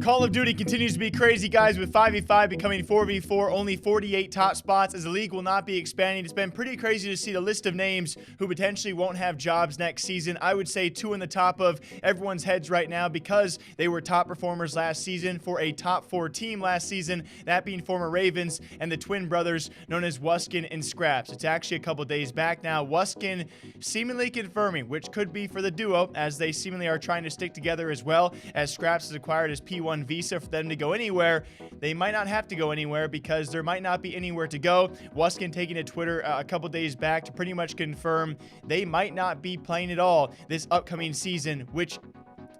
Call of Duty continues to be crazy, guys, with 5v5 becoming 4v4, only 48 top spots as the league will not be expanding. It's been pretty crazy to see the list of names who potentially won't have jobs next season. I would say two in the top of everyone's heads right now because they were top performers last season for a top 4 team last season, that being former Ravens and the twin brothers known as Wuskin and Scraps. It's actually a couple days back now. Wuskin seemingly confirming, which could be for the duo, as they seemingly are trying to stick together as well, as Scraps has acquired his P1 visa for them to go anywhere. They might not have to go anywhere because there might not be anywhere to go. Wuskin taking to Twitter a couple days back to pretty much confirm they might not be playing at all this upcoming season, which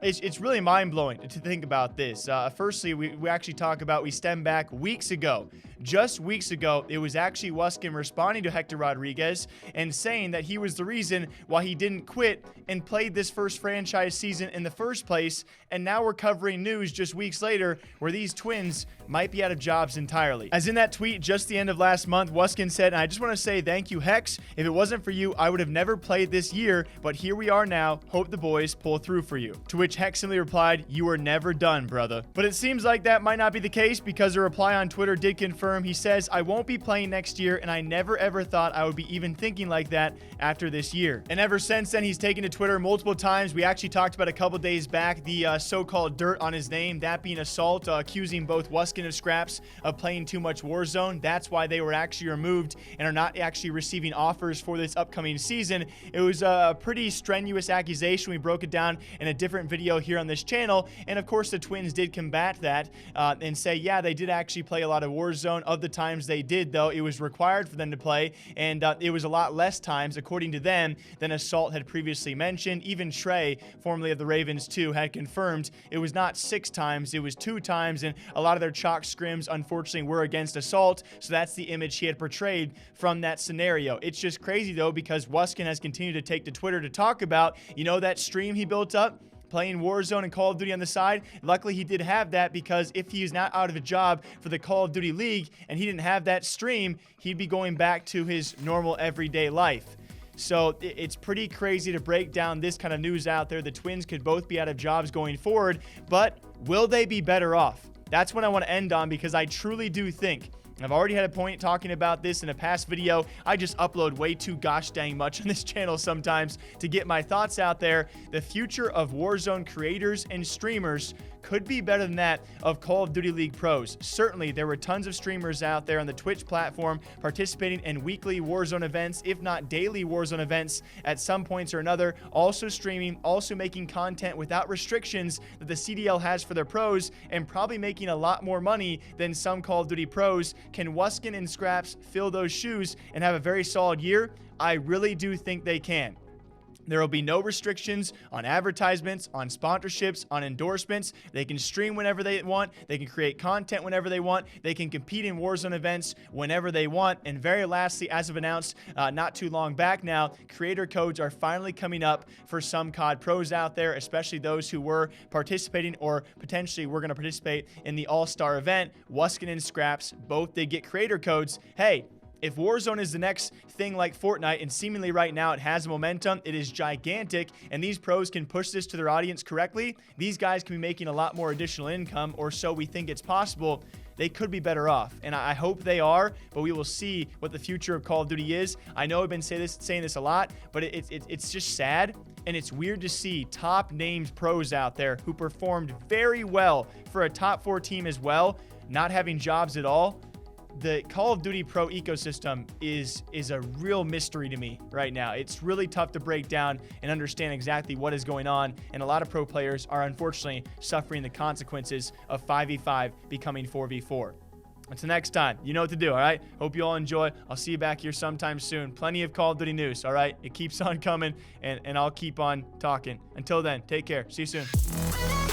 it's really mind-blowing to think about this. Firstly, we actually talk about, we stem back weeks ago. Just weeks ago, it was actually Wuskin responding to Hector Rodriguez and saying that he was the reason why he didn't quit and played this first franchise season in the first place. And now we're covering news just weeks later where these twins might be out of jobs entirely. As in that tweet just the end of last month, Wuskin said, and I just want to say thank you, Hex. If it wasn't for you, I would have never played this year, but here we are now. Hope the boys pull through for you. To which Hex simply replied, "You were never done, brother." But it seems like that might not be the case because a reply on Twitter did confirm. He says, "I won't be playing next year, and I never ever thought I would be even thinking like that after this year." And ever since then, he's taken to Twitter multiple times. We actually talked about a couple days back the so-called dirt on his name, that being assault, accusing both Wuskin and Scraps of playing too much Warzone. That's why they were actually removed and are not actually receiving offers for this upcoming season. It was a pretty strenuous accusation. We broke it down in a different video here on this channel, and of course the twins did combat that and say, yeah, they did actually play a lot of Warzone. Of the times they did, though, it was required for them to play, and it was a lot less times, according to them, than Assault had previously mentioned. Even Trey, formerly of the Ravens too, had confirmed it was not 6 times, it was 2 times, and a lot of their chalk scrims, unfortunately, were against Assault, so that's the image he had portrayed from that scenario. It's just crazy, though, because Wuskin has continued to take to Twitter to talk about, you know, that stream he built up? Playing Warzone and Call of Duty on the side. Luckily, he did have that, because if he is not out of a job for the Call of Duty League and he didn't have that stream, he'd be going back to his normal everyday life. So it's pretty crazy to break down this kind of news out there. The twins could both be out of jobs going forward, but will they be better off? That's what I want to end on, because I truly do think, I've already had a point talking about this in a past video. I just upload way too gosh dang much on this channel sometimes to get my thoughts out there. The future of Warzone creators and streamers could be better than that of Call of Duty League pros. Certainly, there were tons of streamers out there on the Twitch platform participating in weekly Warzone events, if not daily Warzone events at some points or another, also streaming, also making content without restrictions that the CDL has for their pros, and probably making a lot more money than some Call of Duty pros. Can Wuskin and Scraps fill those shoes and have a very solid year? I really do think they can. There will be no restrictions on advertisements, on sponsorships, on endorsements. They can stream whenever they want. They can create content whenever they want. They can compete in Warzone events whenever they want. And very lastly, as of announced not too long back now, creator codes are finally coming up for some COD pros out there, especially those who were participating or potentially were going to participate in the All-Star event. Wuskin and Scraps both did get creator codes. Hey, if Warzone is the next thing like Fortnite, and seemingly right now it has momentum, it is gigantic, and these pros can push this to their audience correctly, these guys can be making a lot more additional income, or so we think it's possible. They could be better off, and I hope they are, but we will see what the future of Call of Duty is. I know I've been saying this a lot, but it's just sad, and it's weird to see top named pros out there who performed very well for a top 4 team as well, not having jobs at all. The Call of Duty Pro ecosystem is a real mystery to me right now. It's really tough to break down and understand exactly what is going on, and a lot of pro players are unfortunately suffering the consequences of 5v5 becoming 4v4. Until next time, you know what to do, all right? Hope you all enjoy. I'll see you back here sometime soon. Plenty of Call of Duty news, all right? It keeps on coming, and I'll keep on talking. Until then, take care. See you soon.